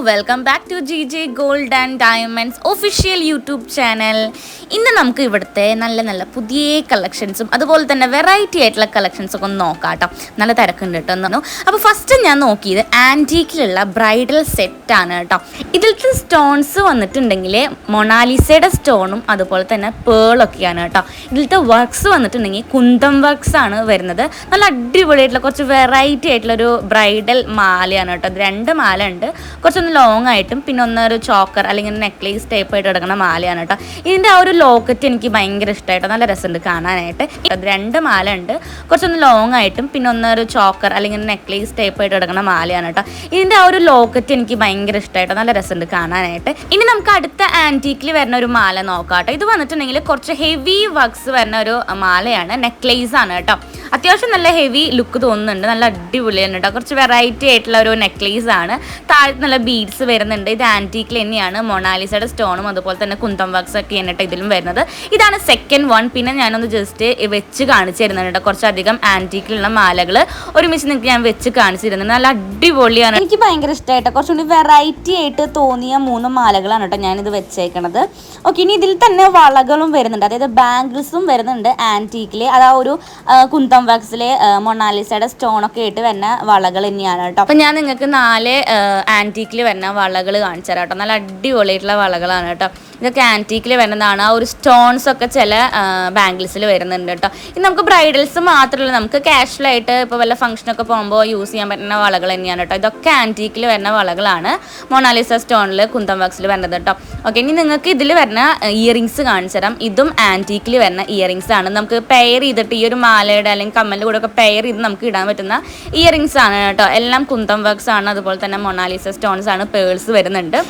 Welcome back to GJ Gold and Diamonds official YouTube channel. ഇന്ന് നമുക്ക് ഇവിടുത്തെ നല്ല നല്ല പുതിയ കളക്ഷൻസും അതുപോലെ തന്നെ വെറൈറ്റി ആയിട്ടുള്ള കളക്ഷൻസൊക്കെ ഒന്ന് നോക്കാം കേട്ടോ. നല്ല തിരക്കുണ്ട് കേട്ടോ എന്ന്. അപ്പോൾ ഫസ്റ്റ് ഞാൻ നോക്കിയത് ആൻറ്റീക്കിലുള്ള ബ്രൈഡൽ സെറ്റാണ് കേട്ടോ. ഇതിലത്തെ സ്റ്റോൺസ് വന്നിട്ടുണ്ടെങ്കിൽ മൊണാലിസയുടെ സ്റ്റോണും അതുപോലെ തന്നെ പേളൊക്കെയാണ് കേട്ടോ. ഇതിലത്തെ വർക്ക്സ് വന്നിട്ടുണ്ടെങ്കിൽ കുന്തം വർക്ക്സ് ആണ് വരുന്നത്. നല്ല അടിപൊളിയായിട്ടുള്ള കുറച്ച് വെറൈറ്റി ആയിട്ടുള്ളൊരു ബ്രൈഡൽ മാലയാണ് കേട്ടോ. അത് രണ്ട് മാല ഉണ്ട്, കുറച്ചൊന്ന് ലോങ് ആയിട്ടും പിന്നെ ഒന്നൊരു ചോക്കർ അല്ലെങ്കിൽ നെക്ലേസ് ടൈപ്പ് ആയിട്ട് കിടക്കുന്ന മാലയാണ് കേട്ടോ. ഇതിൻ്റെ ആ ഒരു ലോക്കറ്റ് എനിക്ക് ഭയങ്കര ഇഷ്ടമായിട്ടോ, നല്ല രസമുണ്ട് കാണാനായിട്ട്. അത് രണ്ട് മാല ഉണ്ട്, കുറച്ചൊന്ന് ലോങ് ആയിട്ടും പിന്നെ ഒന്നൊരു ചോക്കർ അല്ലെങ്കിൽ നെക്ലേസ് ടൈപ്പ് ആയിട്ട് കിടക്കുന്ന മാലയാണ് കേട്ടോ. ഇതിൻ്റെ ആ ഒരു ലോക്കറ്റ് എനിക്ക് ഭയങ്കര ഇഷ്ടമായിട്ടോ, നല്ല രസമുണ്ട് കാണാനായിട്ട്. ഇനി നമുക്ക് അടുത്ത ആൻറ്റീക്കിൽ വരുന്ന ഒരു മാല നോക്കാം കേട്ടോ. ഇത് വന്നിട്ടുണ്ടെങ്കിൽ കുറച്ച് ഹെവി വർക്ക്സ് വരുന്ന ഒരു മാലയാണ്, നെക്ലേസ് ആണ് കേട്ടോ. അത്യാവശ്യം നല്ല ഹെവി ലുക്ക് തോന്നുന്നുണ്ട്, നല്ല അടിപൊളിയാണ് കേട്ടോ. കുറച്ച് വെറൈറ്റി ആയിട്ടുള്ള ഒരു നെക്ലേസ് ആണ്. താഴത്ത് നല്ല ബീഡ്സ് വരുന്നുണ്ട്. ഇത് ആൻറ്റീക്കിൽ തന്നെയാണ്, മൊണാലിസയുടെ സ്റ്റോണും അതുപോലെ തന്നെ കുന്തം വർക്ക്സ് ഒക്കെ എന്നിട്ട് ഇതിലും വരുന്നത്. ഇതാണ് സെക്കൻഡ് വൺ. പിന്നെ ഞാനൊന്ന് ജസ്റ്റ് വെച്ച് കാണിച്ചു തരുന്നുണ്ട് കേട്ടോ. കുറച്ചധികം ആൻറ്റീക്കിലുള്ള മാലകൾ ഒരുമിച്ച് നിങ്ങൾക്ക് ഞാൻ വെച്ച് കാണിച്ചു തരുന്നുണ്ട്. നല്ല അടിപൊളിയാണ്, എനിക്ക് ഭയങ്കര ഇഷ്ടമായിട്ടോ. കുറച്ചുകൂടി വെറൈറ്റി ആയിട്ട് തോന്നിയ 3 മാലകളാണ് കേട്ടോ ഞാനിത് വെച്ചേക്കണത്. ഓക്കെ, ഇനി ഇതിൽ തന്നെ വളകളും വരുന്നുണ്ട്, അതായത് ബാംഗിൾസും വരുന്നുണ്ട് ആൻറ്റീക്കിൽ. അതാ ഒരു കുന്തം വർക്ക്സിലെ മൊണാലിസയുടെ സ്റ്റോണൊക്കെ ആയിട്ട് വരുന്ന വളകൾ തന്നെയാണ് കേട്ടോ. അപ്പം ഞാൻ നിങ്ങൾക്ക് 4 ആൻറ്റീക്കിൽ വരുന്ന വളകൾ കാണിച്ചു തരാം കേട്ടോ. നല്ല അടിപൊളിയായിട്ടുള്ള വളകളാണ് കേട്ടോ. ഇതൊക്കെ ആൻറ്റീക്കിൽ വരുന്നതാണ്. ആ ഒരു സ്റ്റോൺസ് ഒക്കെ ചില ബാംഗിൾസിൽ വരുന്നുണ്ട് കേട്ടോ. ഇത് നമുക്ക് ബ്രൈഡൽസ് മാത്രമല്ല, നമുക്ക് കാഷ്വലായിട്ട് ഇപ്പോൾ വല്ല ഫംഗ്ഷനൊക്കെ പോകുമ്പോൾ യൂസ് ചെയ്യാൻ പറ്റുന്ന വളകൾ തന്നെയാണ് കേട്ടോ. ഇതൊക്കെ ആൻറ്റീക്കിൽ വരുന്ന വളകളാണ്, മൊണാലിസ സ്റ്റോണിൽ കുന്തം വർക്ക്സിൽ വരുന്നത് കേട്ടോ. ഓക്കെ, ഇനി നിങ്ങൾക്ക് ഇതിൽ വരുന്ന ഇയറിങ്സ് കാണിച്ചു തരാം. ഇതും ആൻറ്റീക്കിൽ വരുന്ന ഇയറിങ്സ് ആണ്. നമുക്ക് പെയർ ചെയ്തിട്ട് ഈ ഒരു മാലയുടെ അല്ലെങ്കിൽ കമ്മലിൻ്റെ കൂടെ ഒക്കെ പെയർ ചെയ്ത് നമുക്ക് ഇടാൻ പറ്റുന്ന ഇയറിങ്സ് ആണ് കേട്ടോ. എല്ലാം കുന്തം വർക്ക്സ് ആണ്, അതുപോലെ തന്നെ മൊണാലിസ സ്റ്റോൺസ് ആണ്, പേൾസ് വരുന്നുണ്ട്.